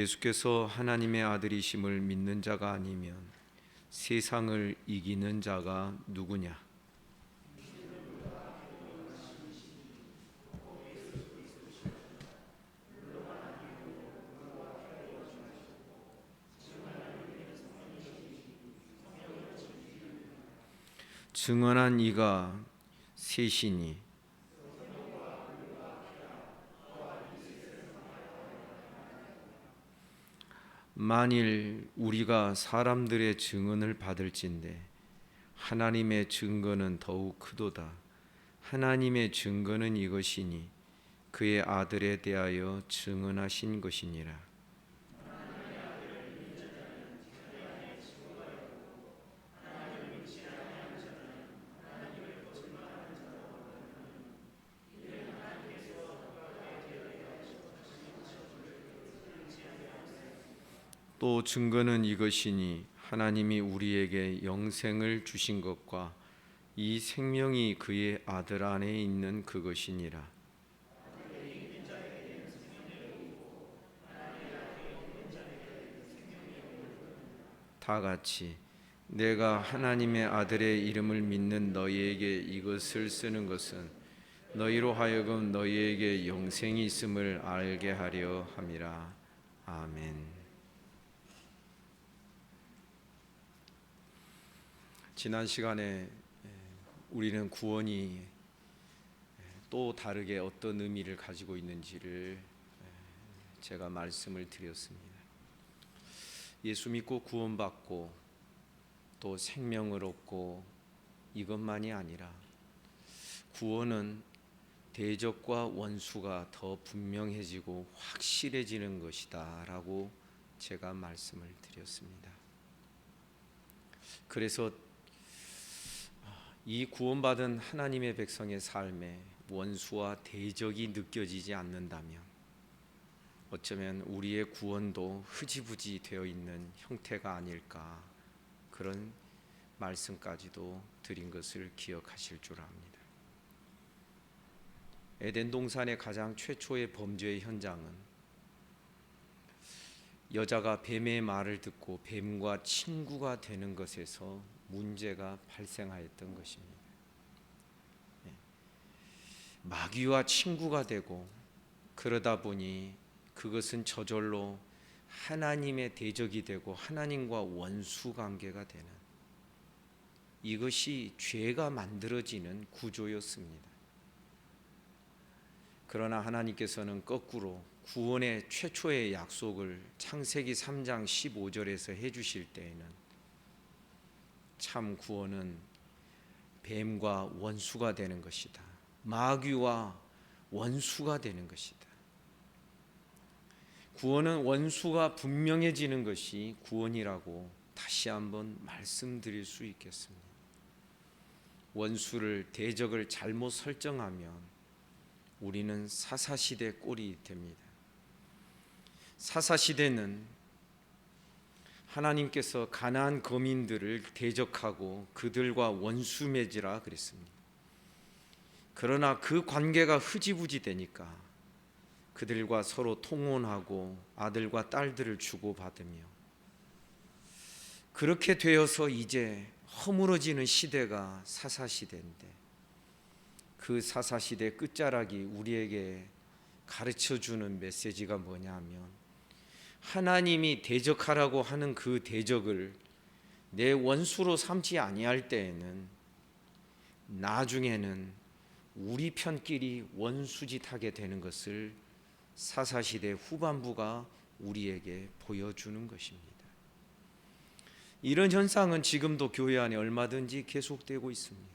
예수께서 하나님의 아들이심을 믿는 자가 아니면 세상을 이기는 자가 누구냐? 증언한 이가 셋이니 만일 우리가 사람들의 증언을 받을진대 하나님의 증거는 더욱 크도다. 하나님의 증거는 이것이니 그의 아들에 대하여 증언하신 것이니라. 또 증거는 이것이니 하나님이 우리에게 영생을 주신 것과 이 생명이 그의 아들 안에 있는 그것이니라. 다 같이 내가 하나님의 아들의 이름을 믿는 너희에게 이것을 쓰는 것은 너희로 하여금 너희에게 영생이 있음을 알게 하려 함이라. 아멘. 지난 시간에 우리는 구원이 또 다르게 어떤 의미를 가지고 있는지를 제가 말씀을 드렸습니다. 예수 믿고 구원받고 또 생명을 얻고 이것만이 아니라 구원은 대적과 원수가 더 분명해지고 확실해지는 것이다 라고 제가 말씀을 드렸습니다. 그래서 이 구원받은 하나님의 백성의 삶에 원수와 대적이 느껴지지 않는다면 어쩌면 우리의 구원도 흐지부지 되어 있는 형태가 아닐까, 그런 말씀까지도 드린 것을 기억하실 줄 압니다. 에덴 동산의 가장 최초의 범죄의 현장은 여자가 뱀의 말을 듣고 뱀과 친구가 되는 것에서 문제가 발생하였던 것입니다. 마귀와 친구가 되고 그러다 보니 그것은 저절로 하나님의 대적이 되고 하나님과 원수 관계가 되는, 이것이 죄가 만들어지는 구조였습니다. 그러나 하나님께서는 거꾸로 구원의 최초의 약속을 창세기 3장 15절에서 해주실 때에는 참 구원은 뱀과 원수가 되는 것이다. 마귀와 원수가 되는 것이다. 구원은 원수가 분명해지는 것이 구원이라고 다시 한번 말씀드릴 수 있겠습니다. 원수를, 대적을 잘못 설정하면 우리는 사사시대 꼴이 됩니다. 사사시대는 하나님께서 가나안 거민들을 대적하고 그들과 원수 맺으라 그랬습니다. 그러나 그 관계가 흐지부지 되니까 그들과 서로 통혼하고 아들과 딸들을 주고받으며 그렇게 되어서 이제 허물어지는 시대가 사사시대인데, 그 사사시대 끝자락이 우리에게 가르쳐주는 메시지가 뭐냐 하면, 하나님이 대적하라고 하는 그 대적을 내 원수로 삼지 아니할 때에는 나중에는 우리 편끼리 원수짓하게 되는 것을 사사시대 후반부가 우리에게 보여주는 것입니다. 이런 현상은 지금도 교회 안에 얼마든지 계속되고 있습니다.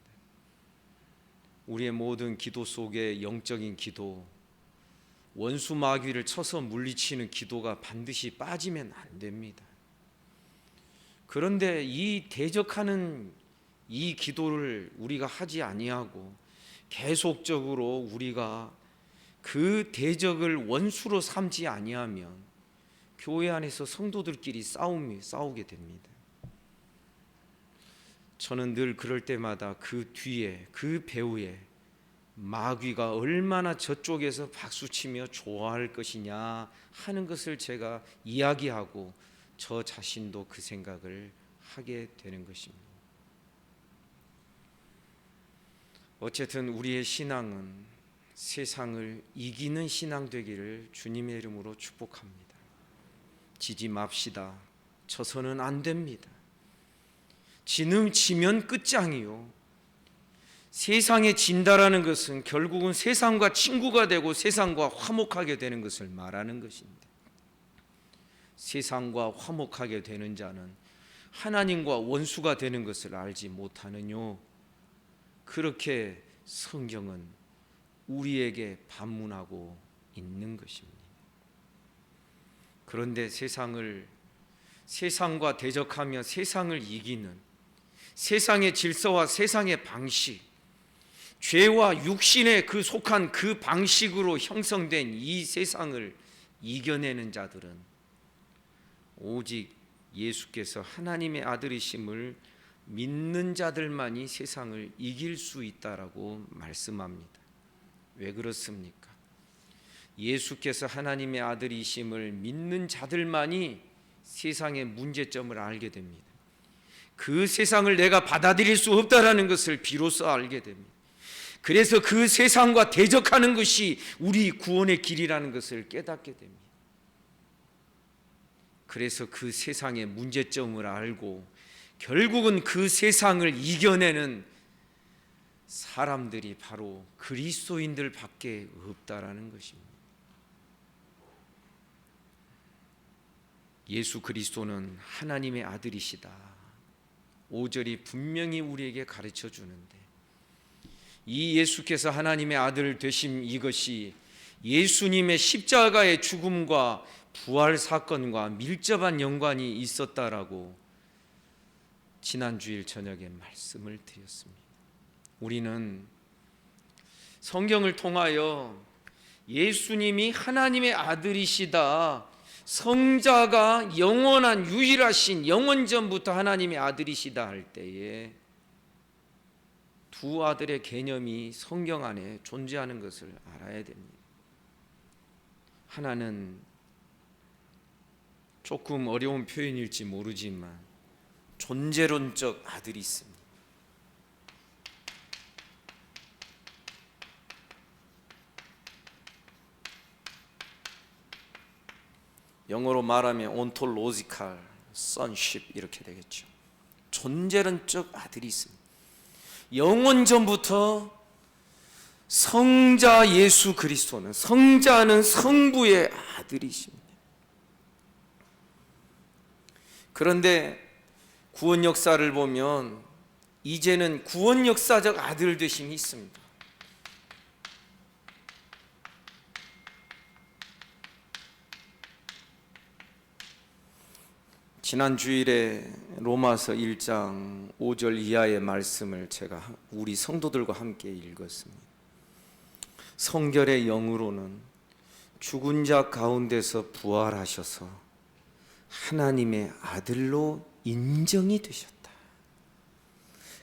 우리의 모든 기도 속에 영적인 기도, 원수 마귀를 쳐서 물리치는 기도가 반드시 빠지면 안 됩니다. 그런데 이 대적하는 이 기도를 우리가 하지 아니하고 계속적으로 우리가 그 대적을 원수로 삼지 아니하면 교회 안에서 성도들끼리 싸우게 됩니다. 저는 늘 그럴 때마다 그 뒤에, 그 배후에 마귀가 얼마나 저쪽에서 박수치며 좋아할 것이냐 하는 것을 제가 이야기하고 저 자신도 그 생각을 하게 되는 것입니다. 어쨌든 우리의 신앙은 세상을 이기는 신앙 되기를 주님의 이름으로 축복합니다. 지지 맙시다. 져서는 안 됩니다. 지면 끝장이요. 세상에 진다라는 것은 결국은 세상과 친구가 되고 세상과 화목하게 되는 것을 말하는 것입니다. 세상과 화목하게 되는 자는 하나님과 원수가 되는 것을 알지 못하느뇨. 그렇게 성경은 우리에게 반문하고 있는 것입니다. 그런데 세상과 대적하며 세상을 이기는 세상의 질서와 세상의 방식, 죄와 육신에 속한 그 방식으로 형성된 이 세상을 이겨내는 자들은 오직 예수께서 하나님의 아들이심을 믿는 자들만이 세상을 이길 수 있다라고 말씀합니다. 왜 그렇습니까? 예수께서 하나님의 아들이심을 믿는 자들만이 세상의 문제점을 알게 됩니다. 그 세상을 내가 받아들일 수 없다라는 것을 비로소 알게 됩니다. 그래서 그 세상과 대적하는 것이 우리 구원의 길이라는 것을 깨닫게 됩니다. 그래서 그 세상의 문제점을 알고 결국은 그 세상을 이겨내는 사람들이 바로 그리스도인들밖에 없다라는 것입니다. 예수 그리스도는 하나님의 아들이시다. 5절이 분명히 우리에게 가르쳐 주는데 이 예수께서 하나님의 아들 되심 이것이 예수님의 십자가의 죽음과 부활 사건과 밀접한 연관이 있었다라고 지난 주일 저녁에 말씀을 드렸습니다. 우리는 성경을 통하여 예수님이 하나님의 아들이시다, 성자가 영원한 유일하신 영원전부터 하나님의 아들이시다 할 때에 두 아들의 개념이 성경 안에 존재하는 것을 알아야 됩니다. 하나는 조금 어려운 표현일지 모르지만 존재론적 아들이 있습니다. 영어로 말하면 ontological sonship 이렇게 되겠죠. 존재론적 아들이 있습니다. 영원전부터 성자 예수 그리스도는, 성자는 성부의 아들이십니다. 그런데 구원 역사를 보면 이제는 구원 역사적 아들 되심이 있습니다. 지난 주일에 로마서 1장 5절 이하의 말씀을 제가 우리 성도들과 함께 읽었습니다. 성결의 영으로는 죽은 자 가운데서 부활하셔서 하나님의 아들로 인정이 되셨다.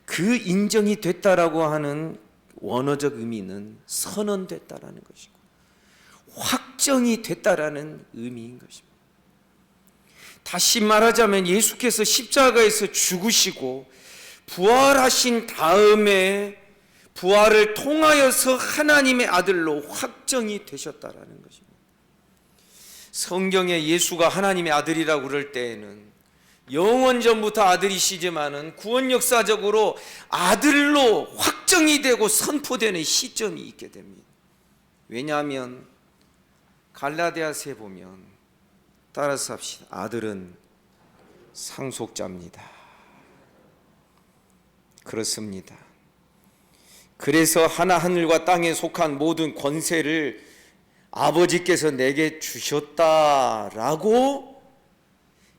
그 인정이 됐다라고 하는 원어적 의미는 선언됐다라는 것이고 확정이 됐다라는 의미인 것입니다. 다시 말하자면 예수께서 십자가에서 죽으시고 부활하신 다음에 부활을 통하여서 하나님의 아들로 확정이 되셨다라는 것입니다. 성경에 예수가 하나님의 아들이라고 그럴 때에는 영원전부터 아들이시지만은 구원 역사적으로 아들로 확정이 되고 선포되는 시점이 있게 됩니다. 왜냐하면 갈라디아서에 보면 따라서 합시다. 아들은 상속자입니다. 그렇습니다. 그래서 하늘과 땅에 속한 모든 권세를 아버지께서 내게 주셨다라고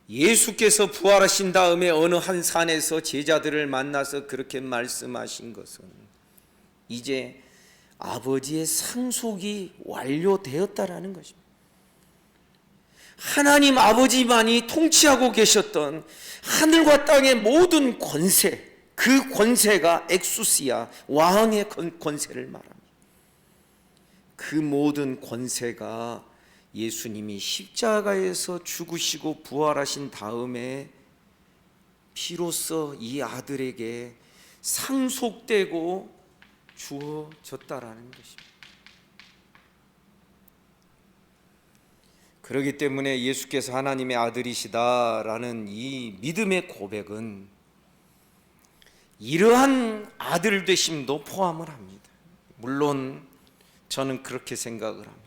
예수께서 부활하신 다음에 어느 한 산에서 제자들을 만나서 그렇게 말씀하신 것은 이제 아버지의 상속이 완료되었다라는 것입니다. 하나님 아버지만이 통치하고 계셨던 하늘과 땅의 모든 권세, 그 권세가 엑수시아 왕의 권세를 말합니다. 그 모든 권세가 예수님이 십자가에서 죽으시고 부활하신 다음에 비로소 이 아들에게 상속되고 주어졌다라는 것입니다. 그렇기 때문에 예수께서 하나님의 아들이시다라는 이 믿음의 고백은 이러한 아들 되심도 포함을 합니다. 물론 저는 그렇게 생각을 합니다.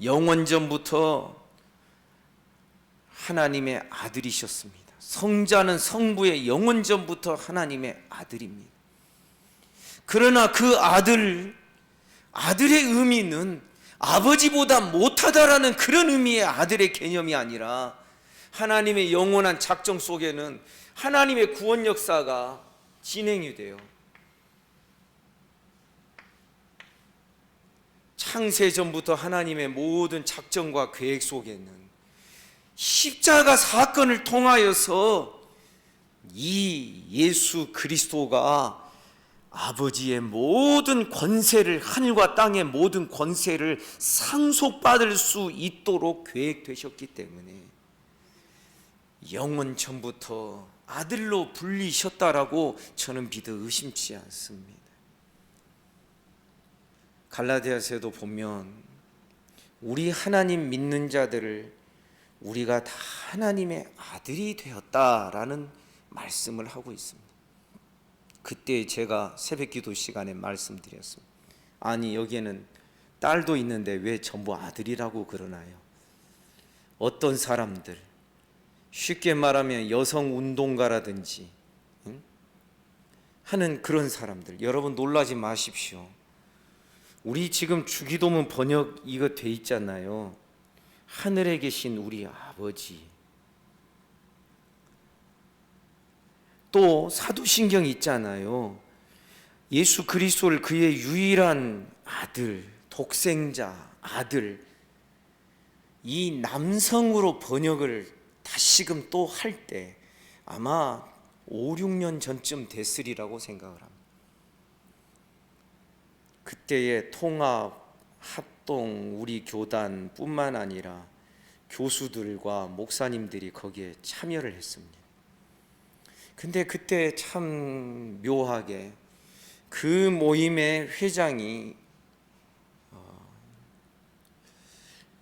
영원전부터 하나님의 아들이셨습니다. 성자는 성부의 영원전부터 하나님의 아들입니다. 그러나 그 아들의 의미는 아버지보다 못하다라는 그런 의미의 아들의 개념이 아니라 하나님의 영원한 작정 속에는 하나님의 구원 역사가 진행이 돼요. 창세전부터 하나님의 모든 작정과 계획 속에는 십자가 사건을 통하여서 이 예수 그리스도가 아버지의 모든 권세를, 하늘과 땅의 모든 권세를 상속받을 수 있도록 계획되셨기 때문에 영원 전부터 아들로 불리셨다라고 저는 믿어 의심치 않습니다. 갈라디아서에도 보면 우리 하나님 믿는 자들을 우리가 다 하나님의 아들이 되었다라는 말씀을 하고 있습니다. 그때 제가 새벽기도 시간에 말씀드렸습니다. 아니, 여기에는 딸도 있는데 왜 전부 아들이라고 그러나요? 어떤 사람들, 쉽게 말하면 여성운동가라든지 하는 그런 사람들, 여러분 놀라지 마십시오. 우리 지금 주기도문 번역 이거 돼 있잖아요. 하늘에 계신 우리 아버지. 또 사도신경 있잖아요. 예수 그리스도를 그의 유일한 아들, 독생자, 아들, 이 남성으로 번역을 다시금 또 할 때 아마 5, 6년 전쯤 됐으리라고 생각을 합니다. 그때의 통합, 합동, 우리 교단 뿐만 아니라 교수들과 목사님들이 거기에 참여를 했습니다. 근데 그때 참 묘하게 그 모임의 회장이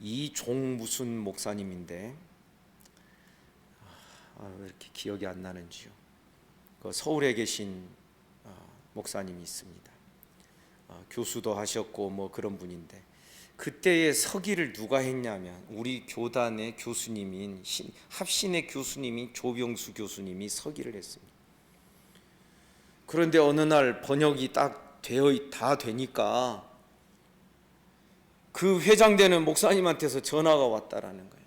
이종 무슨 목사님인데 왜 이렇게 기억이 안 나는지요. 그 서울에 계신 목사님이 있습니다. 교수도 하셨고 뭐 그런 분인데 그때의 서기를 누가 했냐면 우리 교단의 교수님인 합신의 교수님인 조병수 교수님이 서기를 했습니다. 그런데 어느 날 번역이 딱 다 되니까 그 회장되는 목사님한테서 전화가 왔다라는 거예요.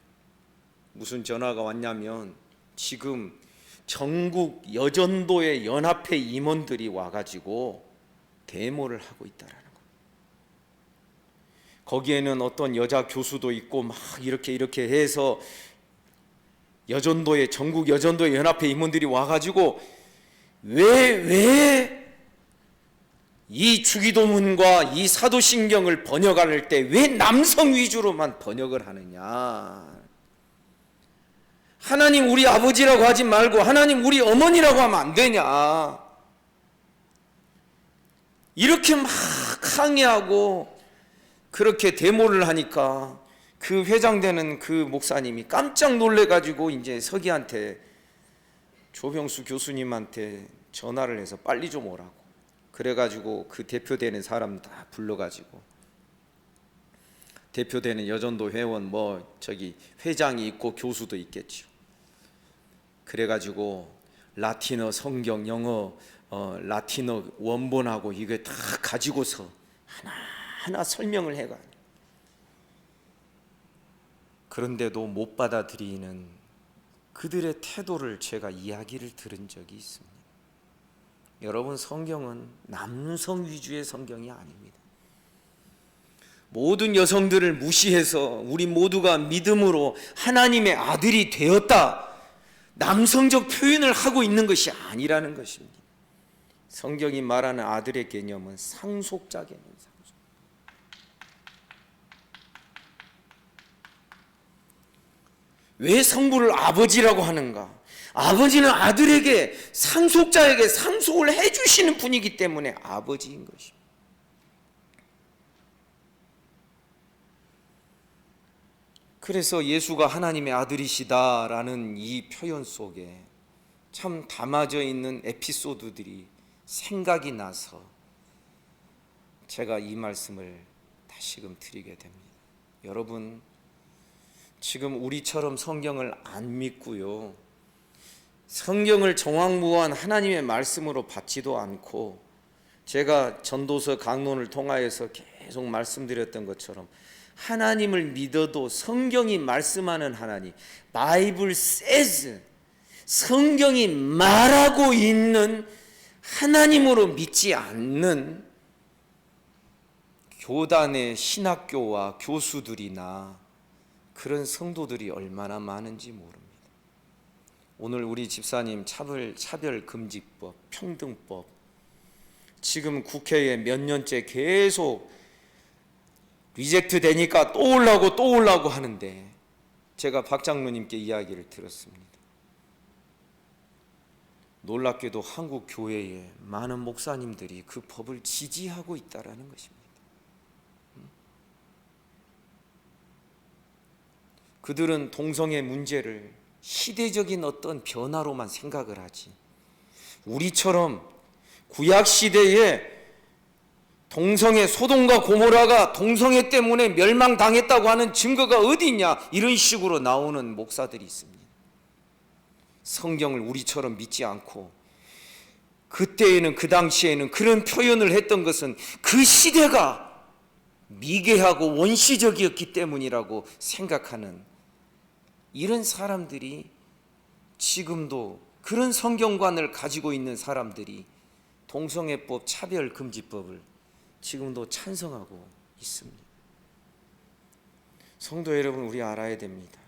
무슨 전화가 왔냐면 지금 전국 여전도의 연합회 임원들이 와가지고 데모를 하고 있다라는 거예요. 거기에는 어떤 여자 교수도 있고 막 이렇게 해서 여전도의 전국 여전도의 연합회 임원들이 와가지고 왜 이 주기도문과 이 사도신경을 번역할 때 왜 남성 위주로만 번역을 하느냐? 하나님 우리 아버지라고 하지 말고 하나님 우리 어머니라고 하면 안 되냐? 이렇게 막 항의하고 그렇게 데모를 하니까 그 회장되는 그 목사님이 깜짝 놀래가지고 이제 서기한테 조병수 교수님한테 전화를 해서 빨리 좀 오라고. 그래가지고 그 대표되는 사람 다 불러가지고 대표되는 여전도 회원 뭐 저기 회장이 있고 교수도 있겠죠. 그래가지고 라틴어 성경 영어 라틴어 원본하고 이게 다 가지고서 하나하나 설명을 해가. 그런데도 못 받아들이는 그들의 태도를 제가 이야기를 들은 적이 있습니다. 여러분, 성경은 남성 위주의 성경이 아닙니다. 모든 여성들을 무시해서 우리 모두가 믿음으로 하나님의 아들이 되었다, 남성적 표현을 하고 있는 것이 아니라는 것입니다. 성경이 말하는 아들의 개념은 상속자 개념입니다. 왜 성부를 아버지라고 하는가? 아버지는 아들에게, 상속자에게 상속을 해주시는 분이기 때문에 아버지인 것입니다. 그래서 예수가 하나님의 아들이시다라는 이 표현 속에 참 담아져 있는 에피소드들이 생각이 나서 제가 이 말씀을 다시금 드리게 됩니다. 여러분, 지금 우리처럼 성경을 안 믿고요, 성경을 정확무한 하나님의 말씀으로 받지도 않고, 제가 전도서 강론을 통하여서 계속 말씀드렸던 것처럼 하나님을 믿어도 성경이 말씀하는 하나님, 바이블 says, 성경이 말하고 있는 하나님으로 믿지 않는 교단의 신학교와 교수들이나 그런 성도들이 얼마나 많은지 모릅니다. 오늘 우리 집사님 차별금지법, 평등법, 지금 국회에 몇 년째 계속 리젝트 되니까 또 올라오고 하는데, 제가 박 장로님께 이야기를 들었습니다. 놀랍게도 한국 교회에 많은 목사님들이 그 법을 지지하고 있다라는 것입니다. 그들은 동성애 문제를 시대적인 어떤 변화로만 생각을 하지, 우리처럼 구약 시대에 동성애, 소돔과 고모라가 동성애 때문에 멸망당했다고 하는 증거가 어디 있냐, 이런 식으로 나오는 목사들이 있습니다. 성경을 우리처럼 믿지 않고, 그때에는, 그 당시에는 그런 표현을 했던 것은 그 시대가 미개하고 원시적이었기 때문이라고 생각하는 이런 사람들이, 지금도 그런 성경관을 가지고 있는 사람들이 동성애법, 차별금지법을 지금도 찬성하고 있습니다. 성도 여러분, 우리 알아야 됩니다.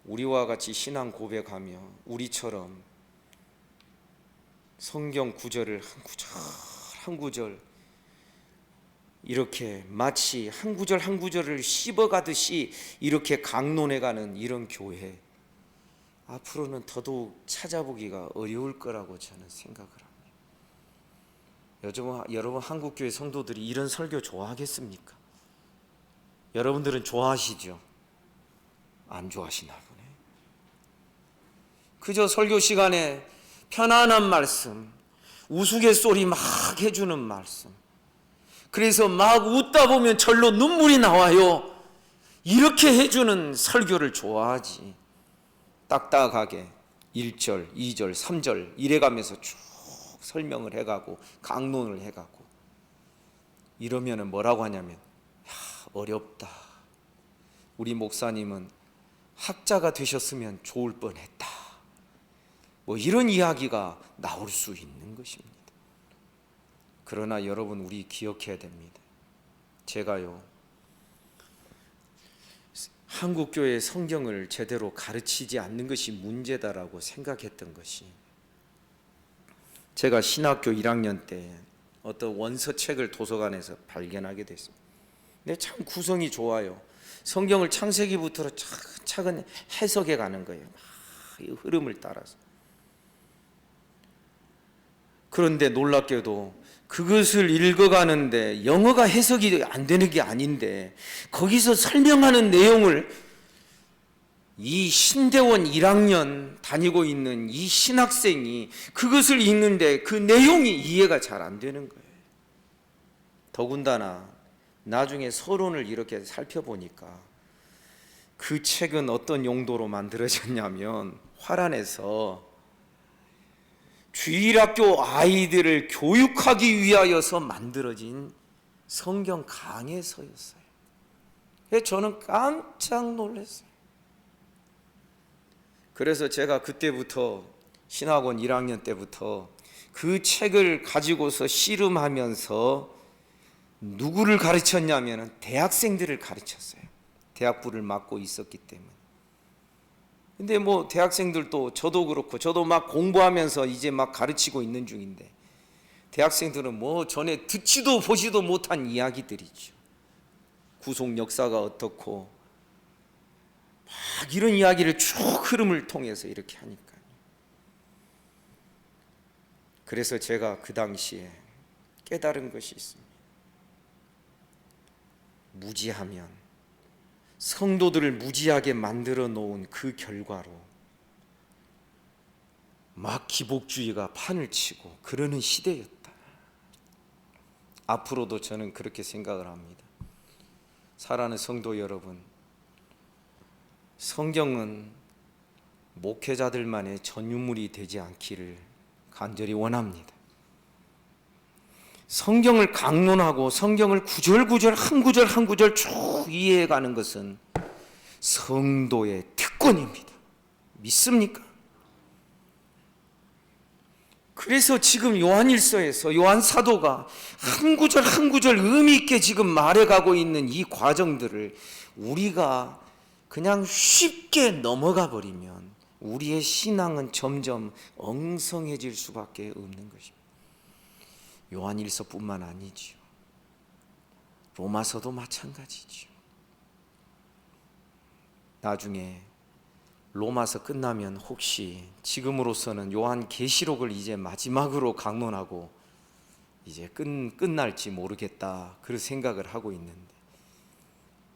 우리와 같이 신앙 고백하며 우리처럼 성경 구절을 한 구절 한 구절 이렇게 마치 한 구절 한 구절을 씹어가듯이 이렇게 강론해가는 이런 교회, 앞으로는 더더욱 찾아보기가 어려울 거라고 저는 생각을 합니다. 여러분 한국교회 성도들이 이런 설교 좋아하겠습니까? 여러분들은 좋아하시죠? 안 좋아하시나 보네. 그저 설교 시간에 편안한 말씀, 우스갯소리 막 해주는 말씀, 그래서 막 웃다 보면 절로 눈물이 나와요, 이렇게 해주는 설교를 좋아하지, 딱딱하게 1절, 2절, 3절 이래가면서 쭉 설명을 해가고 강론을 해가고 이러면 뭐라고 하냐면, 어렵다, 우리 목사님은 학자가 되셨으면 좋을 뻔했다, 뭐 이런 이야기가 나올 수 있는 것입니다. 그러나 여러분, 우리 기억해야 됩니다. 제가요, 한국교회 성경을 제대로 가르치지 않는 것이 문제다라고 생각했던 것이, 제가 신학교 1학년 때 어떤 원서책을 도서관에서 발견하게 됐습니다. 근데 참 구성이 좋아요. 성경을 창세기부터 차근차근 해석해 가는 거예요. 이 흐름을 따라서. 그런데 놀랍게도 그것을 읽어가는데 영어가 해석이 안 되는 게 아닌데, 거기서 설명하는 내용을 이 신대원 1학년 다니고 있는 이 신학생이 그것을 읽는데 그 내용이 이해가 잘 안 되는 거예요. 더군다나 나중에 서론을 이렇게 살펴보니까 그 책은 어떤 용도로 만들어졌냐면, 화란에서 주일학교 아이들을 교육하기 위하여서 만들어진 성경 강해서였어요. 그래서 저는 깜짝 놀랐어요. 그래서 제가 그때부터 신학원 1학년 때부터 그 책을 가지고서 씨름하면서 누구를 가르쳤냐면 대학생들을 가르쳤어요. 대학부를 맡고 있었기 때문에. 근데 뭐 대학생들도, 저도 그렇고, 저도 막 공부하면서 이제 막 가르치고 있는 중인데, 대학생들은 뭐 전에 듣지도 보지도 못한 이야기들이죠. 구속 역사가 어떻고 막 이런 이야기를 쭉 흐름을 통해서 이렇게 하니까. 그래서 제가 그 당시에 깨달은 것이 있습니다. 무지하면, 성도들을 무지하게 만들어 놓은 그 결과로 막 기복주의가 판을 치고 그러는 시대였다. 앞으로도 저는 그렇게 생각을 합니다. 사랑하는 성도 여러분, 성경은 목회자들만의 전유물이 되지 않기를 간절히 원합니다. 성경을 강론하고 성경을 구절구절 한 구절 한 구절 쭉 이해해가는 것은 성도의 특권입니다. 믿습니까? 그래서 지금 요한일서에서 요한 사도가 한 구절 한 구절 의미 있게 지금 말해가고 있는 이 과정들을 우리가 그냥 쉽게 넘어가 버리면 우리의 신앙은 점점 엉성해질 수밖에 없는 것입니다. 요한일서뿐만 아니지요. 로마서도 마찬가지지요. 나중에 로마서 끝나면 혹시 지금으로서는 요한계시록을 이제 마지막으로 강론하고 이제 끝날지 모르겠다 그런 생각을 하고 있는데,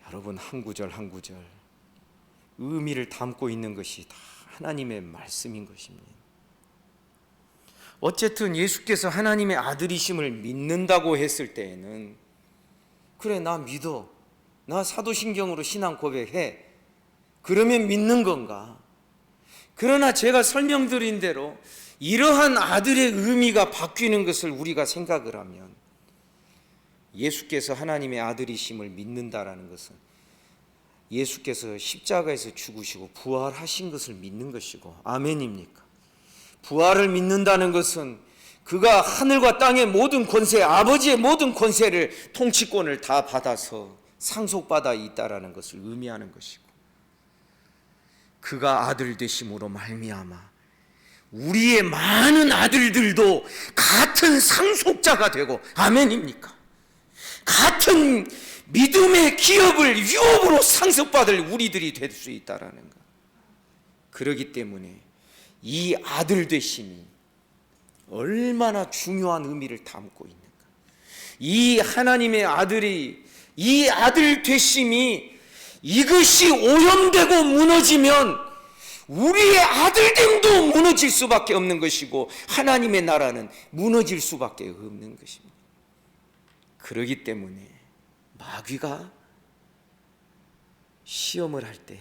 여러분 한 구절 한 구절 의미를 담고 있는 것이 다 하나님의 말씀인 것입니다. 어쨌든 예수께서 하나님의 아들이심을 믿는다고 했을 때에는 그래 나 믿어, 나 사도신경으로 신앙 고백해, 그러면 믿는 건가? 그러나 제가 설명드린 대로 이러한 아들의 의미가 바뀌는 것을 우리가 생각을 하면 예수께서 하나님의 아들이심을 믿는다라는 것은 예수께서 십자가에서 죽으시고 부활하신 것을 믿는 것이고, 아멘입니까? 부활을 믿는다는 것은 그가 하늘과 땅의 모든 권세, 아버지의 모든 권세를, 통치권을 다 받아서 상속받아 있다라는 것을 의미하는 것이고, 그가 아들 되심으로 말미암아 우리의 많은 아들들도 같은 상속자가 되고, 아멘입니까? 같은 믿음의 기업을 유업으로 상속받을 우리들이 될 수 있다라는 것. 그러기 때문에 이 아들 되심이 얼마나 중요한 의미를 담고 있는가. 이 하나님의 아들이, 이 아들 되심이 이것이 오염되고 무너지면 우리의 아들됨도 무너질 수밖에 없는 것이고 하나님의 나라는 무너질 수밖에 없는 것입니다. 그러기 때문에 마귀가 시험을 할 때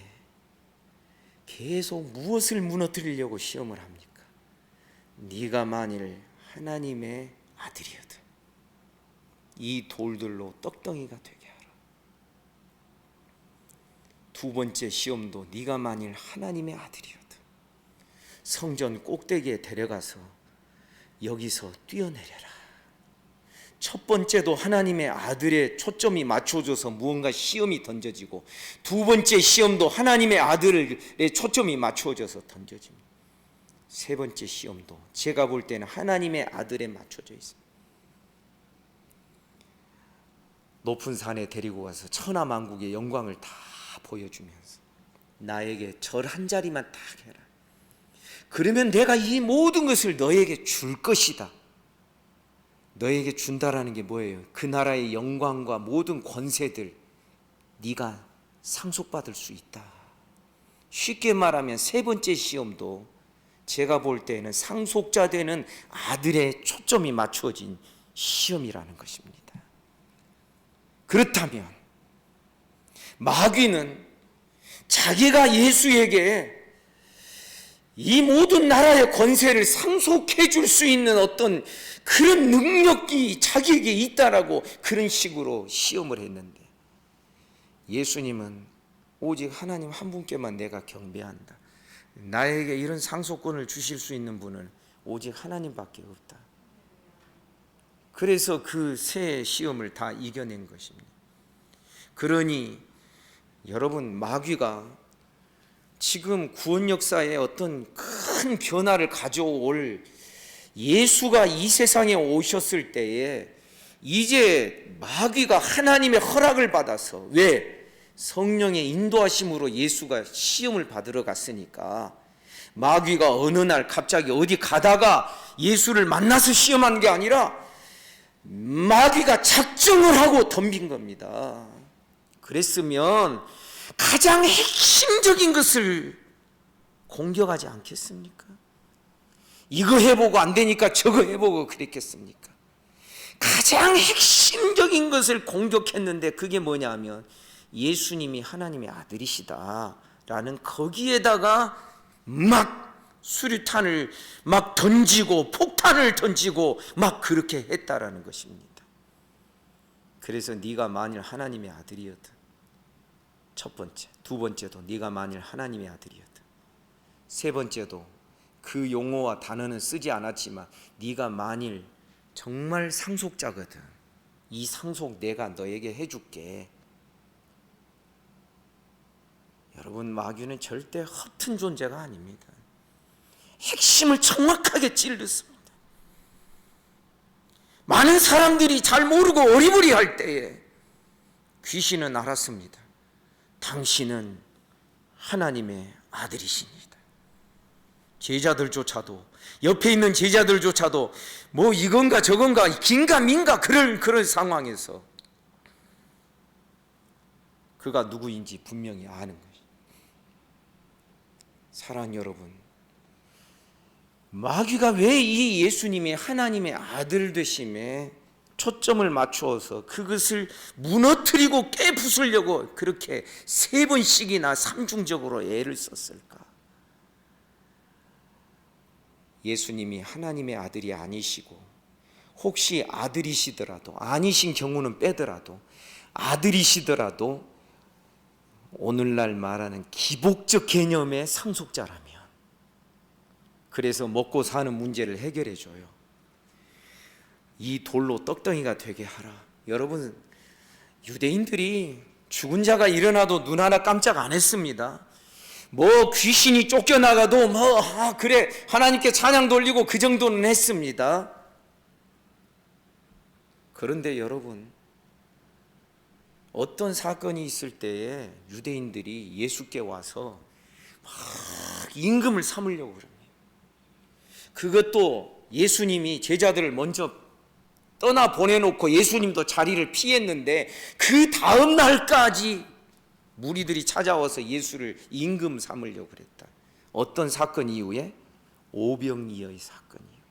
계속 무엇을 무너뜨리려고 시험을 합니까? 네가 만일 하나님의 아들이어도 이 돌들로 떡덩이가 되게 하라. 두 번째 시험도 네가 만일 하나님의 아들이어도 성전 꼭대기에 데려가서 여기서 뛰어내려라. 첫 번째도 하나님의 아들의 초점이 맞춰져서 무언가 시험이 던져지고, 두 번째 시험도 하나님의 아들의 초점이 맞춰져서 던져집니다. 세 번째 시험도 제가 볼 때는 하나님의 아들에 맞춰져 있습니다. 높은 산에 데리고 가서 천하만국의 영광을 다 보여주면서 나에게 절 한 자리만 딱 해라. 그러면 내가 이 모든 것을 너에게 줄 것이다. 너에게 준다라는 게 뭐예요? 그 나라의 영광과 모든 권세들 네가 상속받을 수 있다. 쉽게 말하면 세 번째 시험도 제가 볼 때는 상속자 되는 아들의 초점이 맞추어진 시험이라는 것입니다. 그렇다면 마귀는 자기가 예수에게 이 모든 나라의 권세를 상속해 줄 수 있는 어떤 그런 능력이 자기에게 있다라고 그런 식으로 시험을 했는데, 예수님은 오직 하나님 한 분께만 내가 경배한다. 나에게 이런 상속권을 주실 수 있는 분은 오직 하나님밖에 없다. 그래서 그 세 시험을 다 이겨낸 것입니다. 그러니 여러분, 마귀가 지금 구원 역사에 어떤 큰 변화를 가져올, 예수가 이 세상에 오셨을 때에 이제 마귀가 하나님의 허락을 받아서, 왜? 성령의 인도하심으로 예수가 시험을 받으러 갔으니까 마귀가 어느 날 갑자기 어디 가다가 예수를 만나서 시험한 게 아니라 마귀가 작정을 하고 덤빈 겁니다. 그랬으면 가장 핵심적인 것을 공격하지 않겠습니까? 이거 해보고 안 되니까 저거 해보고 그랬겠습니까? 가장 핵심적인 것을 공격했는데 그게 뭐냐 하면 예수님이 하나님의 아들이시다라는 거기에다가 막 수류탄을 막 던지고 폭탄을 던지고 막 그렇게 했다라는 것입니다. 그래서 네가 만일 하나님의 아들이었든, 첫 번째, 두 번째도 네가 만일 하나님의 아들이었든, 세 번째도 그 용어와 단어는 쓰지 않았지만 네가 만일 정말 상속자거든, 이 상속 내가 너에게 해줄게. 여러분, 마귀는 절대 허튼 존재가 아닙니다. 핵심을 정확하게 찔렀습니다. 많은 사람들이 잘 모르고 어리버리할 때에 귀신은 알았습니다. 당신은 하나님의 아들이십니다. 제자들조차도, 옆에 있는 제자들조차도 뭐 이건가 저건가 긴가 민가 그런 상황에서 그가 누구인지 분명히 아는 것입니다. 사랑하는 여러분, 마귀가 왜 이 예수님의 하나님의 아들 되심에 초점을 맞추어서 그것을 무너뜨리고 깨부수려고 그렇게 3번씩이나 삼중적으로 애를 썼을까? 예수님이 하나님의 아들이 아니시고, 혹시 아들이시더라도, 아니신 경우는 빼더라도 아들이시더라도 오늘날 말하는 기복적 개념의 상속자라면, 그래서 먹고 사는 문제를 해결해 줘요. 이 돌로 떡덩이가 되게 하라. 여러분, 유대인들이 죽은 자가 일어나도 눈 하나 깜짝 안 했습니다. 뭐 귀신이 쫓겨나가도 그래 하나님께 찬양 돌리고 그 정도는 했습니다. 그런데 여러분, 어떤 사건이 있을 때에 유대인들이 예수께 와서 막 임금을 삼으려고 그럽니다. 그것도 예수님이 제자들을 먼저 떠나 보내놓고 예수님도 자리를 피했는데 그 다음 날까지 무리들이 찾아와서 예수를 임금 삼으려고 그랬다. 어떤 사건 이후에? 오병이어의 사건이에요.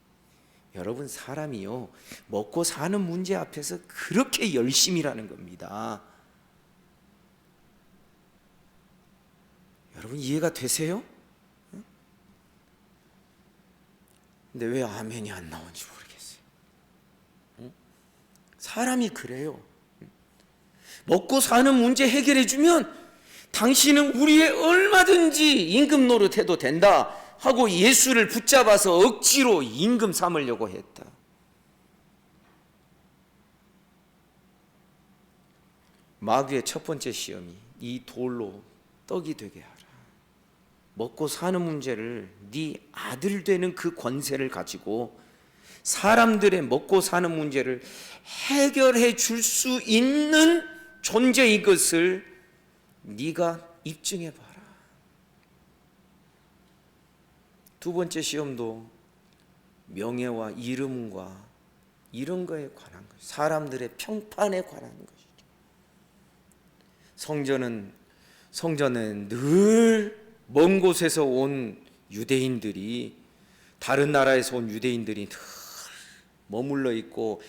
여러분, 사람이요 먹고 사는 문제 앞에서 그렇게 열심이라는 겁니다. 여러분, 이해가 되세요? 근데 왜 아멘이 안 나오는지 모르겠어요. 사람이 그래요. 먹고 사는 문제 해결해 주면 당신은 우리의 얼마든지 임금 노릇해도 된다 하고 예수를 붙잡아서 억지로 임금 삼으려고 했다. 마귀의 첫 번째 시험이 이 돌로 떡이 되게 하라. 먹고 사는 문제를 네 아들 되는 그 권세를 가지고 사람들의 먹고 사는 문제를 해결해 줄 수 있는 존재인 것을 네가 입증해 봐라. 두 번째 시험도 명예와 이름과 이런 거에 관한 것, 사람들의 평판에 관한 것이죠. 성전은 늘 먼 곳에서 온 유대인들이, 다른 나라에서 온 유대인들이 늘 머물러 있고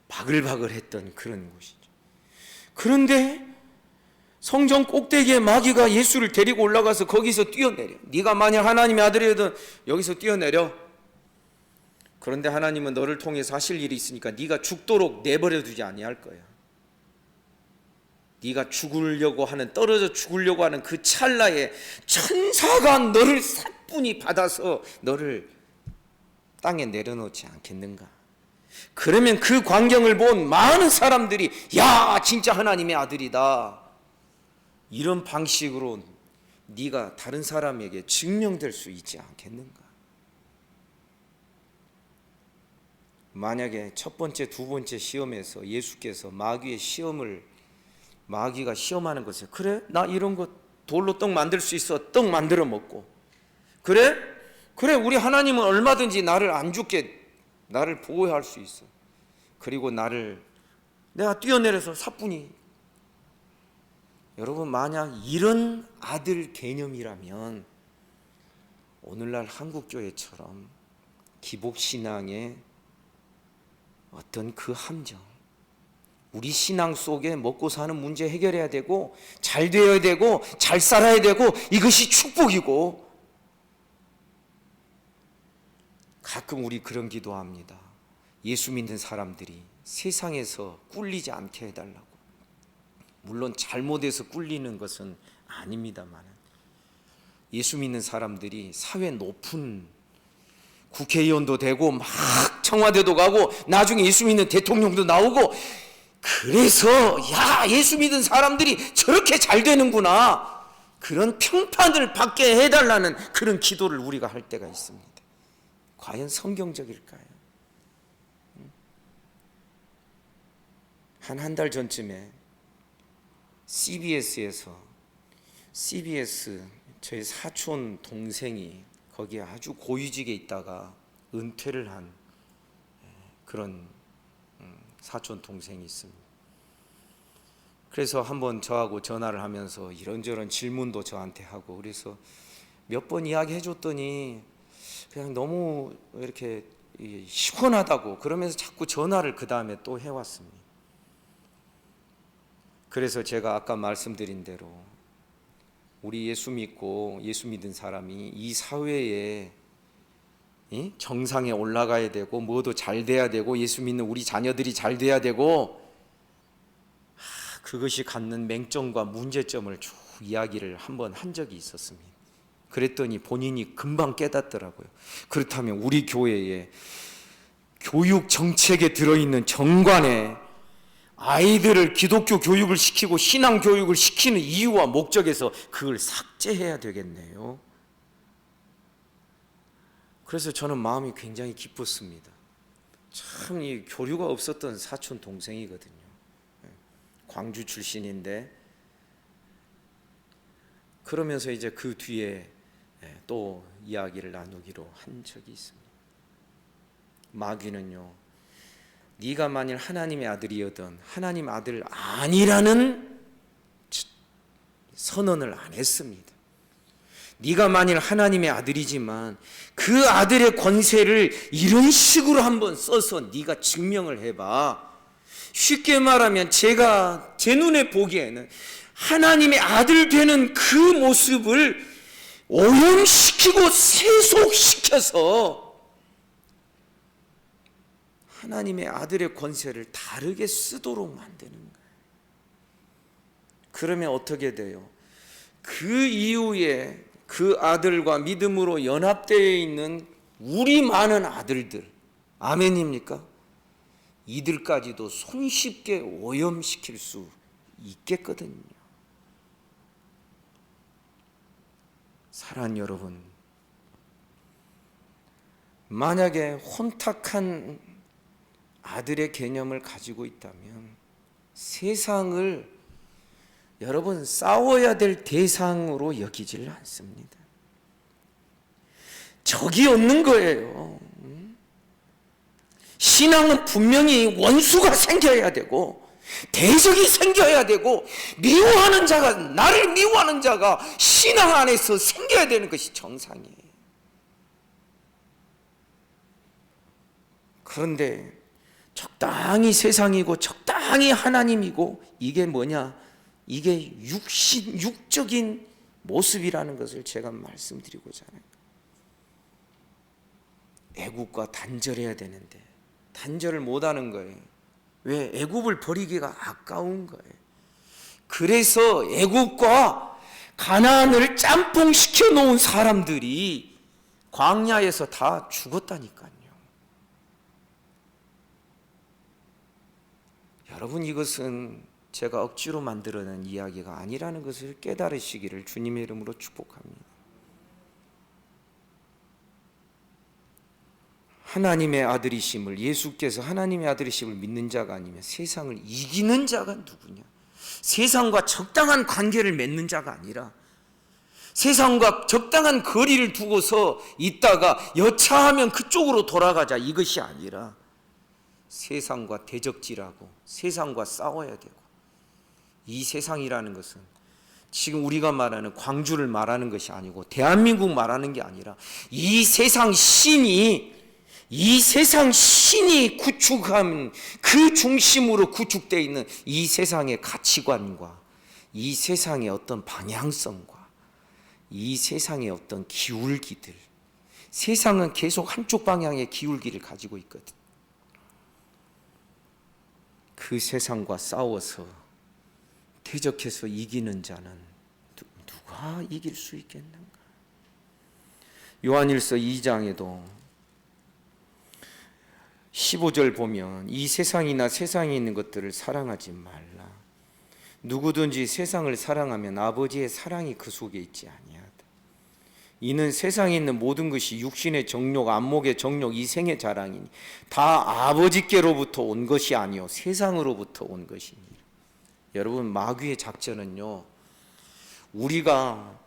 바글바글했던 그런 곳이죠. 그런데 성전 꼭대기에 마귀가 예수를 데리고 올라가서 거기서 뛰어내려. 네가 만약 하나님의 아들이거든 여기서 뛰어내려. 그런데 하나님은 너를 통해서 하실 일이 있으니까 네가 죽도록 내버려 두지 아니할 거야. 네가 죽으려고 하는, 떨어져 죽으려고 하는 그 찰나에 천사가 너를 사뿐히 받아서 너를 땅에 내려놓지 않겠는가? 그러면 그 광경을 본 많은 사람들이 야, 진짜 하나님의 아들이다, 이런 방식으로 네가 다른 사람에게 증명될 수 있지 않겠는가? 만약에 첫 번째, 두 번째 시험에서 예수께서 마귀의 시험을 마귀가 시험하는 것이에요. 그래? 나 이런 거 돌로 떡 만들 수 있어. 떡 만들어 먹고. 그래? 그래, 우리 하나님은 얼마든지 나를 안 죽게 나를 보호할 수 있어. 그리고 내가 뛰어내려서 사뿐히. 여러분, 만약 이런 아들 개념이라면 오늘날 한국교회처럼 기복신앙의 어떤 그 함정, 우리 신앙 속에 먹고 사는 문제 해결해야 되고 잘 되어야 되고 잘 살아야 되고 이것이 축복이고, 가끔 우리 그런 기도합니다. 예수 믿는 사람들이 세상에서 꿀리지 않게 해달라고. 물론 잘못해서 꿀리는 것은 아닙니다만, 예수 믿는 사람들이 사회 높은 국회의원도 되고 막 청와대도 가고 나중에 예수 믿는 대통령도 나오고, 그래서 야, 예수 믿은 사람들이 저렇게 잘 되는구나, 그런 평판을 받게 해달라는 그런 기도를 우리가 할 때가 있습니다. 과연 성경적일까요? 한 달 전쯤에 CBS 저희 사촌 동생이 거기에 아주 고위직에 있다가 은퇴를 한 그런 사촌 동생이 있습니다. 그래서 한번 저하고 전화를 하면서 이런저런 질문도 저한테 하고, 그래서 몇 번 이야기해 줬더니 그냥 너무 이렇게 시원하다고 그러면서 자꾸 전화를 그 다음에 또 해왔습니다. 그래서 제가 아까 말씀드린 대로 우리 예수 믿고 예수 믿은 사람이 이 사회에 정상에 올라가야 되고 뭐도 잘 돼야 되고 예수 믿는 우리 자녀들이 잘 돼야 되고, 그것이 갖는 맹점과 문제점을 쭉 이야기를 한번 한 적이 있었습니다. 그랬더니 본인이 금방 깨닫더라고요. 그렇다면 우리 교회에 교육 정책에 들어있는 정관에 아이들을 기독교 교육을 시키고 신앙 교육을 시키는 이유와 목적에서 그걸 삭제해야 되겠네요. 그래서 저는 마음이 굉장히 기뻤습니다. 참 이 교류가 없었던 사촌 동생이거든요. 광주 출신인데, 그러면서 이제 그 뒤에 또 이야기를 나누기로 한 적이 있습니다. 마귀는요, 네가 만일 하나님의 아들이어든 하나님 아들 아니라는 선언을 안 했습니다. 네가 만일 하나님의 아들이지만 그 아들의 권세를 이런 식으로 한번 써서 네가 증명을 해봐. 쉽게 말하면 제가 제 눈에 보기에는 하나님의 아들 되는 그 모습을 오염시키고 세속시켜서 하나님의 아들의 권세를 다르게 쓰도록 만드는 거예요. 그러면 어떻게 돼요? 그 이후에 그 아들과 믿음으로 연합되어 있는 우리 많은 아들들, 아멘입니까? 이들까지도 손쉽게 오염시킬 수 있겠거든요. 사랑하는 여러분, 만약에 혼탁한 아들의 개념을 가지고 있다면 세상을 여러분 싸워야 될 대상으로 여기질 않습니다. 적이 없는 거예요. 신앙은 분명히 원수가 생겨야 되고 대적이 생겨야 되고 미워하는 자가, 나를 미워하는 자가 신앙 안에서 생겨야 되는 것이 정상이에요. 그런데 적당히 세상이고 적당히 하나님이고, 이게 뭐냐? 이게 육적인 모습이라는 것을 제가 말씀드리고자 하는 거예요. 애국과 단절해야 되는데 단절을 못하는 거예요. 왜? 애국을 버리기가 아까운 거예요. 그래서 애국과 가나안을 짬뽕시켜 놓은 사람들이 광야에서 다 죽었다니까요. 여러분, 이것은 제가 억지로 만들어낸 이야기가 아니라는 것을 깨달으시기를 주님의 이름으로 축복합니다. 하나님의 아들이심을, 예수께서 하나님의 아들이심을 믿는 자가 아니면 세상을 이기는 자가 누구냐? 세상과 적당한 관계를 맺는 자가 아니라 세상과 적당한 거리를 두고서 있다가 여차하면 그쪽으로 돌아가자, 이것이 아니라 세상과 대적질하고 세상과 싸워야 되고, 이 세상이라는 것은 지금 우리가 말하는 광주를 말하는 것이 아니고 대한민국 말하는 게 아니라 이 세상 신이 구축한 그 중심으로 구축되어 있는 이 세상의 가치관과 이 세상의 어떤 방향성과 이 세상의 어떤 기울기들, 세상은 계속 한쪽 방향의 기울기를 가지고 있거든. 그 세상과 싸워서 대적해서 이기는 자는 누가 이길 수 있겠는가? 요한일서 2장에도 15절 보면 이 세상이나 세상에 있는 것들을 사랑하지 말라. 누구든지 세상을 사랑하면 아버지의 사랑이 그 속에 있지 아니하다. 이는 세상에 있는 모든 것이 육신의 정욕, 안목의 정욕, 이생의 자랑이니 다 아버지께로부터 온 것이 아니요 세상으로부터 온 것이니. 여러분, 마귀의 작전은요, 우리가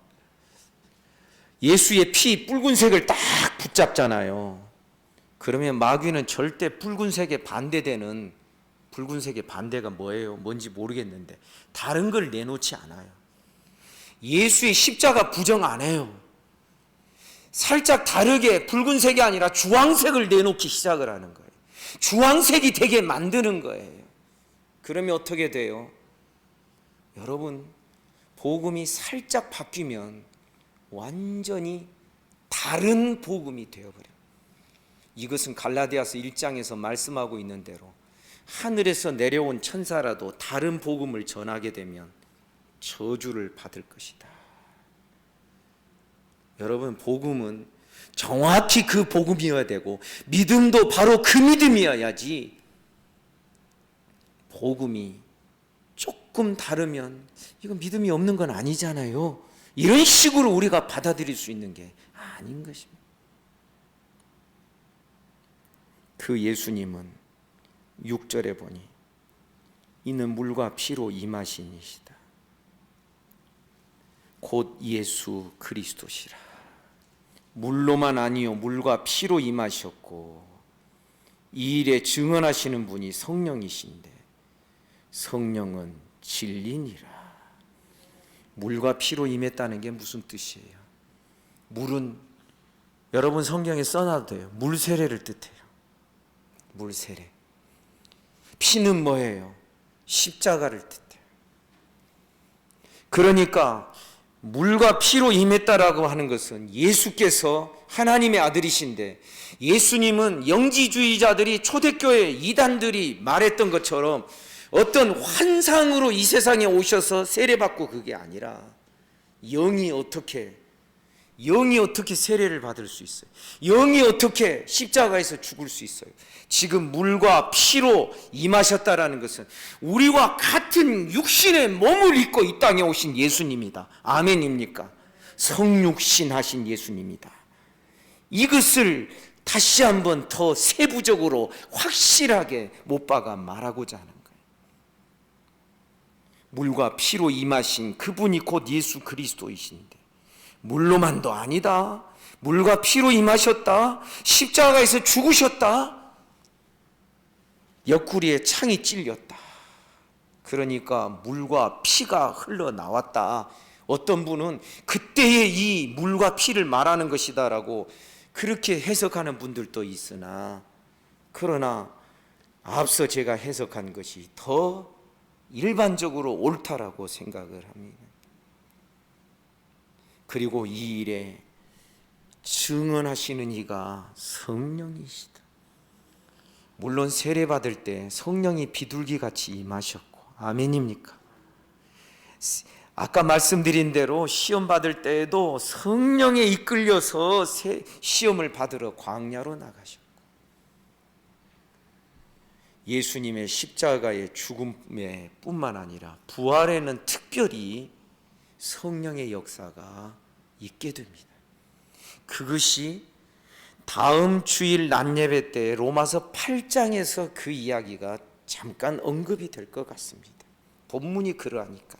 예수의 피 붉은색을 딱 붙잡잖아요. 그러면 마귀는 절대 붉은색에 반대되는, 붉은색의 반대가 뭐예요? 뭔지 모르겠는데 다른 걸 내놓지 않아요. 예수의 십자가 부정 안 해요. 살짝 다르게 붉은색이 아니라 주황색을 내놓기 시작을 하는 거예요. 주황색이 되게 만드는 거예요. 그러면 어떻게 돼요? 여러분, 복음이 살짝 바뀌면 완전히 다른 복음이 되어버려요. 이것은 갈라디아서 1장에서 말씀하고 있는 대로 하늘에서 내려온 천사라도 다른 복음을 전하게 되면 저주를 받을 것이다. 여러분, 복음은 정확히 그 복음이어야 되고 믿음도 바로 그 믿음이어야지, 복음이 조금 다르면 이거 믿음이 없는 건 아니잖아요, 이런 식으로 우리가 받아들일 수 있는 게 아닌 것입니다. 그 예수님은 6절에 보니 이는 물과 피로 임하신 이시다. 곧 예수 그리스도시라. 물로만 아니요 물과 피로 임하셨고 이 일에 증언하시는 분이 성령이신데 성령은 진리니라. 물과 피로 임했다는 게 무슨 뜻이에요? 물은 여러분 성경에 써놔도 돼요. 물세례를 뜻해요. 물세례. 피는 뭐예요? 십자가를 뜻해요. 그러니까 물과 피로 임했다라고 하는 것은 예수께서 하나님의 아들이신데, 예수님은 영지주의자들이 초대교회 이단들이 말했던 것처럼 어떤 환상으로 이 세상에 오셔서 세례받고, 그게 아니라 영이 어떻게 세례를 받을 수 있어요? 영이 어떻게 십자가에서 죽을 수 있어요? 지금 물과 피로 임하셨다라는 것은 우리와 같은 육신의 몸을 입고 이 땅에 오신 예수님이다. 아멘입니까? 성육신 하신 예수님이다. 이것을 다시 한번 더 세부적으로 확실하게 못 박아 말하고자 하는 거예요. 물과 피로 임하신 그분이 곧 예수 그리스도이신데, 물로만도 아니다. 물과 피로 임하셨다. 십자가에서 죽으셨다. 옆구리에 창이 찔렸다. 그러니까 물과 피가 흘러나왔다. 어떤 분은 그때의 이 물과 피를 말하는 것이다라고 그렇게 해석하는 분들도 있으나, 그러나 앞서 제가 해석한 것이 더 일반적으로 옳다라고 생각을 합니다. 그리고 이 일에 증언하시는 이가 성령이시다. 물론 세례받을 때 성령이 비둘기같이 임하셨고, 아멘입니까? 아까 말씀드린 대로 시험 받을 때에도 성령에 이끌려서 시험을 받으러 광야로 나가셨고, 예수님의 십자가의 죽음에 뿐만 아니라 부활에는 특별히 성령의 역사가 있게 됩니다. 그것이 다음 주일 낮 예배 때 로마서 8장에서 그 이야기가 잠깐 언급이 될 것 같습니다. 본문이 그러하니까.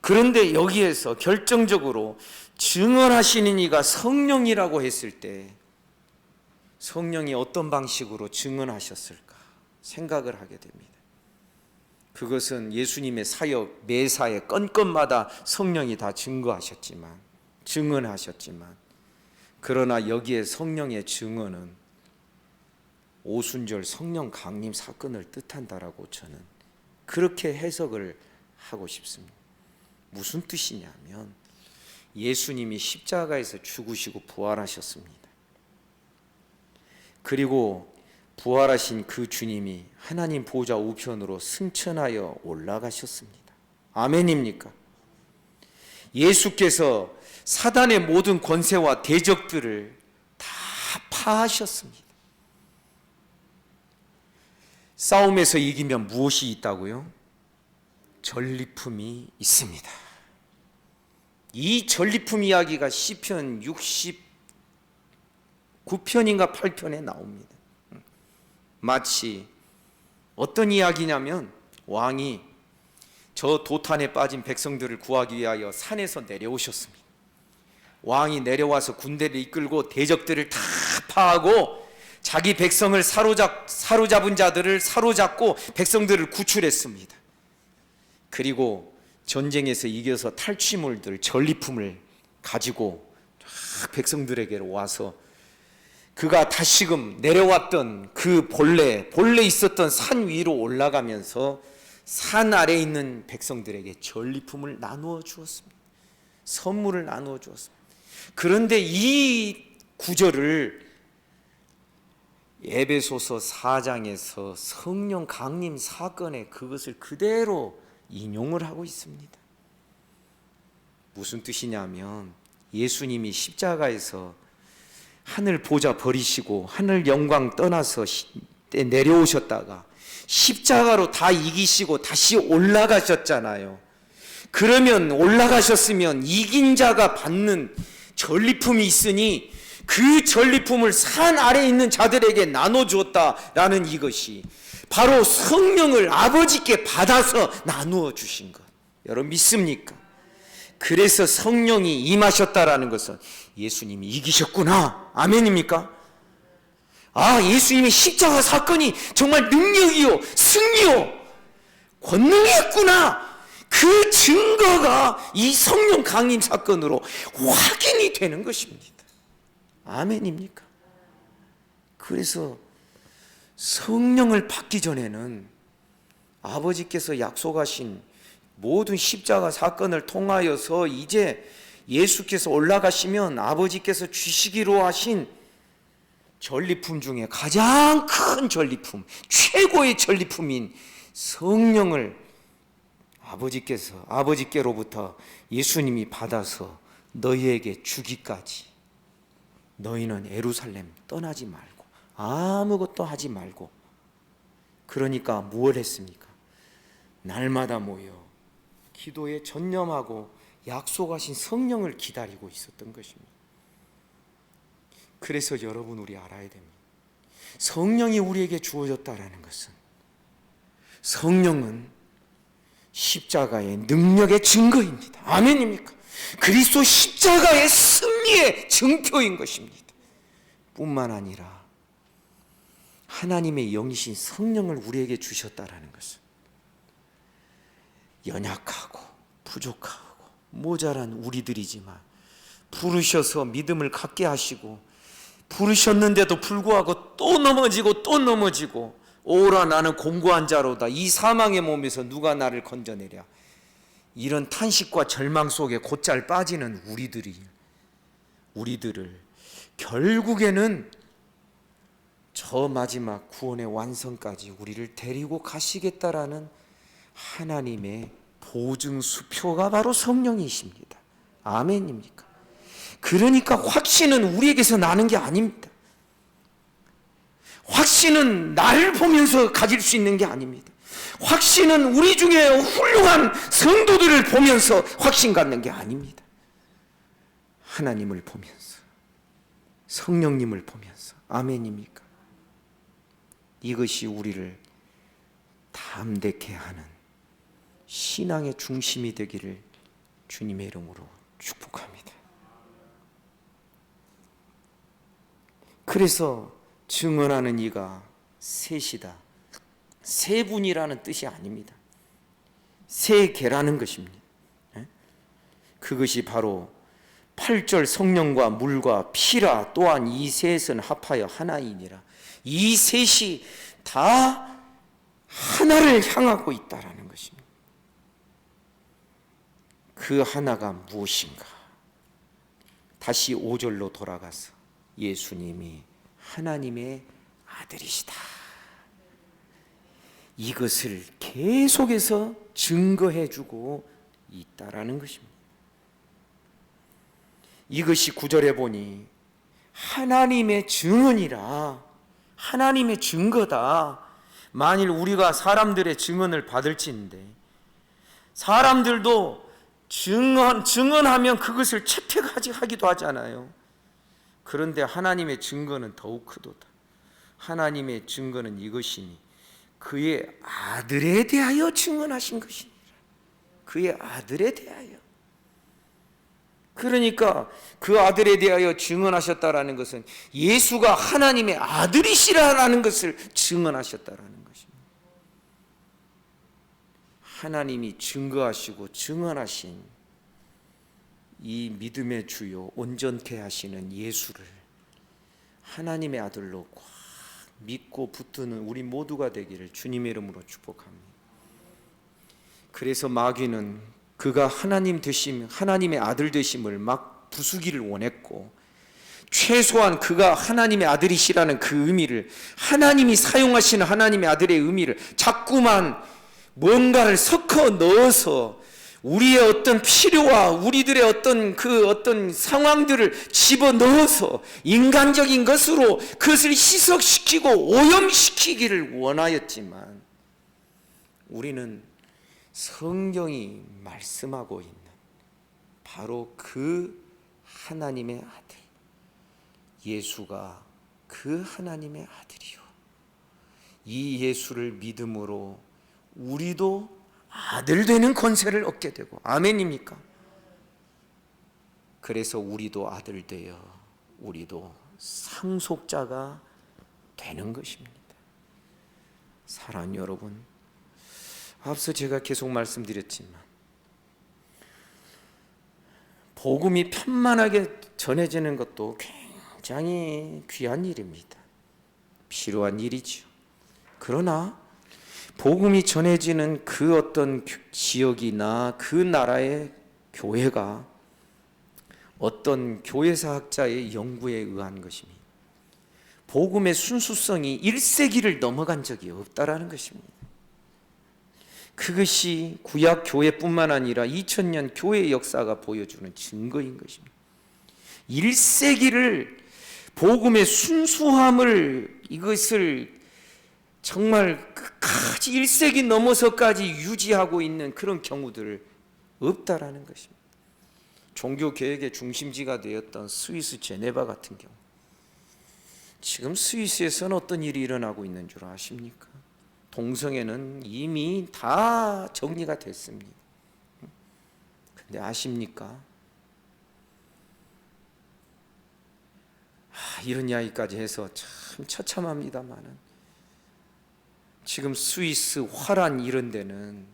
그런데 여기에서 결정적으로 증언하시는 이가 성령이라고 했을 때 성령이 어떤 방식으로 증언하셨을까 생각을 하게 됩니다. 그것은 예수님의 사역 매사에 건건마다 성령이 다 증거하셨지만, 증언하셨지만, 그러나 여기에 성령의 증언은 오순절 성령 강림 사건을 뜻한다라고 저는 그렇게 해석을 하고 싶습니다. 무슨 뜻이냐면 예수님이 십자가에서 죽으시고 부활하셨습니다. 그리고 부활하신 그 주님이 하나님 보좌 우편으로 승천하여 올라가셨습니다. 아멘입니까? 예수께서 사단의 모든 권세와 대적들을 다 파하셨습니다. 싸움에서 이기면 무엇이 있다고요? 전리품이 있습니다. 이 전리품 이야기가 시편 69편인가 8편에 나옵니다. 마치 어떤 이야기냐면 왕이 저 도탄에 빠진 백성들을 구하기 위하여 산에서 내려오셨습니다. 왕이 내려와서 군대를 이끌고 대적들을 다 파하고 자기 백성을 사로잡은 자들을 사로잡고 백성들을 구출했습니다. 그리고 전쟁에서 이겨서 탈취물들, 전리품을 가지고 백성들에게로 와서 그가 다시금 내려왔던 그 본래 있었던 산 위로 올라가면서 산 아래에 있는 백성들에게 전리품을 나누어 주었습니다. 선물을 나누어 주었습니다. 그런데 이 구절을 에베소서 4장에서 성령 강림 사건에 그것을 그대로 인용을 하고 있습니다. 무슨 뜻이냐면 예수님이 십자가에서 하늘 보좌 버리시고 하늘 영광 떠나서 내려오셨다가 십자가로 다 이기시고 다시 올라가셨잖아요. 그러면 올라가셨으면 이긴 자가 받는 전리품이 있으니 그 전리품을 산 아래에 있는 자들에게 나눠주었다라는 이것이 바로 성령을 아버지께 받아서 나누어 주신 것. 여러분 믿습니까? 그래서 성령이 임하셨다라는 것은 예수님이 이기셨구나. 아멘입니까? 아, 예수님의 십자가 사건이 정말 능력이요 승리요 권능이 있구나. 그 증거가 이 성령 강림 사건으로 확인이 되는 것입니다. 아멘입니까? 그래서 성령을 받기 전에는 아버지께서 약속하신 모든 십자가 사건을 통하여서 이제 예수께서 올라가시면 아버지께서 주시기로 하신 전리품 중에 가장 큰 전리품, 최고의 전리품인 성령을 아버지께로부터 예수님이 받아서 너희에게 주기까지 너희는 예루살렘 떠나지 말고 아무것도 하지 말고, 그러니까 무엇을 했습니까? 날마다 모여 기도에 전념하고 약속하신 성령을 기다리고 있었던 것입니다. 그래서 여러분 우리 알아야 됩니다. 성령이 우리에게 주어졌다라는 것은 성령은 십자가의 능력의 증거입니다. 아멘입니까? 그리스도 십자가의 승리의 증표인 것입니다. 뿐만 아니라 하나님의 영이신 성령을 우리에게 주셨다라는 것은 연약하고 부족하고 모자란 우리들이지만 부르셔서 믿음을 갖게 하시고 부르셨는데도 불구하고 또 넘어지고 오라 나는 공고한 자로다 이 사망의 몸에서 누가 나를 건져내랴, 이런 탄식과 절망 속에 곧잘 빠지는 우리들을 결국에는 저 마지막 구원의 완성까지 우리를 데리고 가시겠다라는 하나님의 보증수표가 바로 성령이십니다. 아멘입니까? 그러니까 확신은 우리에게서 나는 게 아닙니다. 확신은 나를 보면서 가질 수 있는 게 아닙니다. 확신은 우리 중에 훌륭한 성도들을 보면서 확신 갖는 게 아닙니다. 하나님을 보면서, 성령님을 보면서. 아멘입니까? 이것이 우리를 담대케 하는 신앙의 중심이 되기를 주님의 이름으로 축복합니다. 그래서 증언하는 이가 셋이다. 세 분이라는 뜻이 아닙니다. 세 개라는 것입니다. 그것이 바로 8절 성령과 물과 피라. 또한 이 셋은 합하여 하나이니라. 이 셋이 다 하나를 향하고 있다라는 것입니다. 그 하나가 무엇인가? 다시 5절로 돌아가서 예수님이 하나님의 아들이시다. 이것을 계속해서 증거해주고 있다라는 것입니다. 이것이 9절에 보니 하나님의 증언이라, 하나님의 증거다. 만일 우리가 사람들의 증언을 받을지인데, 사람들도 증언하면 그것을 채택하기도 하잖아요. 그런데 하나님의 증거는 더욱 크도다. 하나님의 증거는 이것이니 그의 아들에 대하여 증언하신 것이니라. 그의 아들에 대하여. 그러니까 그 아들에 대하여 증언하셨다라는 것은 예수가 하나님의 아들이시라는 것을 증언하셨다라는 것입니다. 하나님이 증거하시고 증언하신 이 믿음의 주요 온전케 하시는 예수를 하나님의 아들로 꽉 믿고 붙드는 우리 모두가 되기를 주님의 이름으로 축복합니다. 그래서 마귀는 그가 하나님 되심, 하나님의 아들 되심을 막 부수기를 원했고, 최소한 그가 하나님의 아들이시라는 그 의미를, 하나님이 사용하시는 하나님의 아들의 의미를 자꾸만 뭔가를 섞어 넣어서 우리의 어떤 필요와 우리들의 어떤 상황들을 집어 넣어서 인간적인 것으로 그것을 희석시키고 오염시키기를 원하였지만, 우리는 성경이 말씀하고 있는 바로 그 하나님의 아들, 예수가 그 하나님의 아들이요, 이 예수를 믿음으로 우리도 아들 되는 권세를 얻게 되고, 아멘입니까? 그래서 우리도 아들 되어 우리도 상속자가 되는 것입니다. 사랑하는 여러분, 앞서 제가 계속 말씀드렸지만 복음이 편만하게 전해지는 것도 굉장히 귀한 일입니다. 필요한 일이죠. 그러나 복음이 전해지는 그 어떤 지역이나 그 나라의 교회가 어떤 교회사학자의 연구에 의한 것입니다. 복음의 순수성이 1세기를 넘어간 적이 없다라는 것입니다. 그것이 구약 교회뿐만 아니라 2000년 교회의 역사가 보여주는 증거인 것입니다. 1세기를 복음의 순수함을, 이것을 정말 끝까지 1세기 넘어서까지 유지하고 있는 그런 경우들을 없다라는 것입니다. 종교개혁의 중심지가 되었던 스위스 제네바 같은 경우, 지금 스위스에서는 어떤 일이 일어나고 있는 줄 아십니까? 동성애는 이미 다 정리가 됐습니다. 근데 아십니까? 이런 이야기까지 해서 참 처참합니다만은, 지금 스위스 화란 이런 데는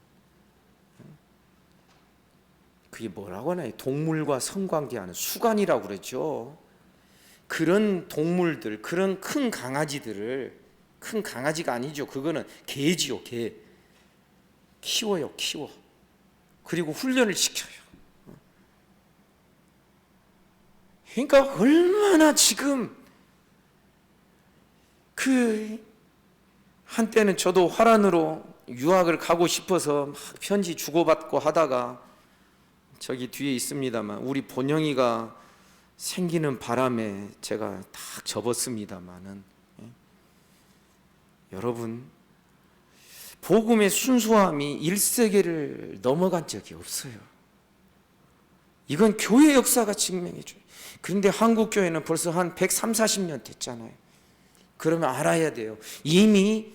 그게 뭐라고 하나요? 동물과 성관계하는 수간이라고 그러죠. 그런 동물들, 그런 큰 강아지들을, 큰 강아지가 아니죠, 그거는 개지요, 개. 키워요. 그리고 훈련을 시켜요. 그러니까 얼마나 지금 한때는 저도 화란으로 유학을 가고 싶어서 막 편지 주고받고 하다가, 저기 뒤에 있습니다만 우리 본영이가 생기는 바람에 제가 딱 접었습니다만은, 여러분, 복음의 순수함이 1세기를 넘어간 적이 없어요. 이건 교회 역사가 증명해줘요. 그런데 한국 교회는 벌써 한 130, 40년 됐잖아요. 그러면 알아야 돼요. 이미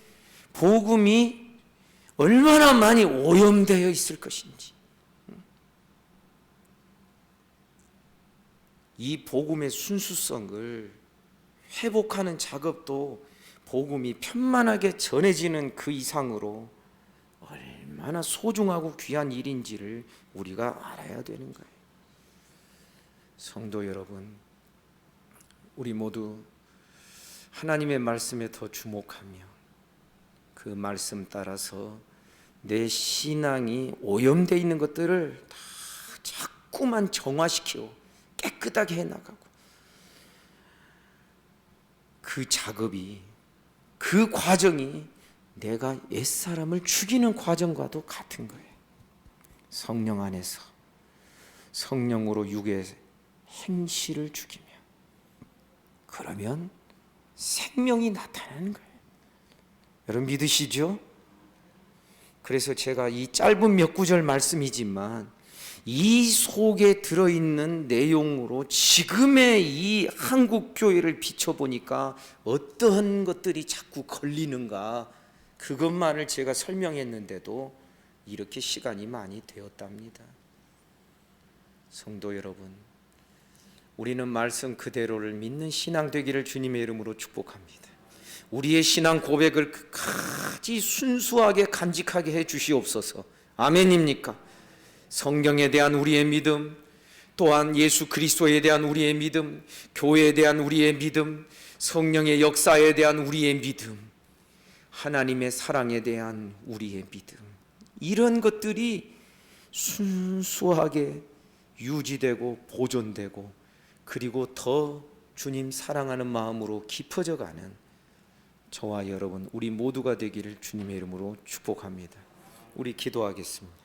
복음이 얼마나 많이 오염되어 있을 것인지. 이 복음의 순수성을 회복하는 작업도 복음이 편만하게 전해지는 그 이상으로 얼마나 소중하고 귀한 일인지를 우리가 알아야 되는 거예요. 성도 여러분, 우리 모두 하나님의 말씀에 더 주목하며 그 말씀 따라서 내 신앙이 오염되어 있는 것들을 다 자꾸만 정화시키고 깨끗하게 해나가고, 그 작업이, 그 과정이 내가 옛사람을 죽이는 과정과도 같은 거예요. 성령 안에서 성령으로 육의 행실을 죽이며, 그러면 생명이 나타나는 거예요. 여러분 믿으시죠? 그래서 제가 이 짧은 몇 구절 말씀이지만 이 속에 들어있는 내용으로 지금의 이 한국 교회를 비춰보니까 어떠한 것들이 자꾸 걸리는가, 그것만을 제가 설명했는데도 이렇게 시간이 많이 되었답니다. 성도 여러분, 우리는 말씀 그대로를 믿는 신앙 되기를 주님의 이름으로 축복합니다. 우리의 신앙 고백을 끝까지 순수하게 간직하게 해 주시옵소서. 아멘입니까? 성경에 대한 우리의 믿음, 또한 예수 그리스도에 대한 우리의 믿음, 교회에 대한 우리의 믿음, 성령의 역사에 대한 우리의 믿음, 하나님의 사랑에 대한 우리의 믿음, 이런 것들이 순수하게 유지되고 보존되고, 그리고 더 주님 사랑하는 마음으로 깊어져 가는 저와 여러분, 우리 모두가 되기를 주님의 이름으로 축복합니다. 우리 기도하겠습니다.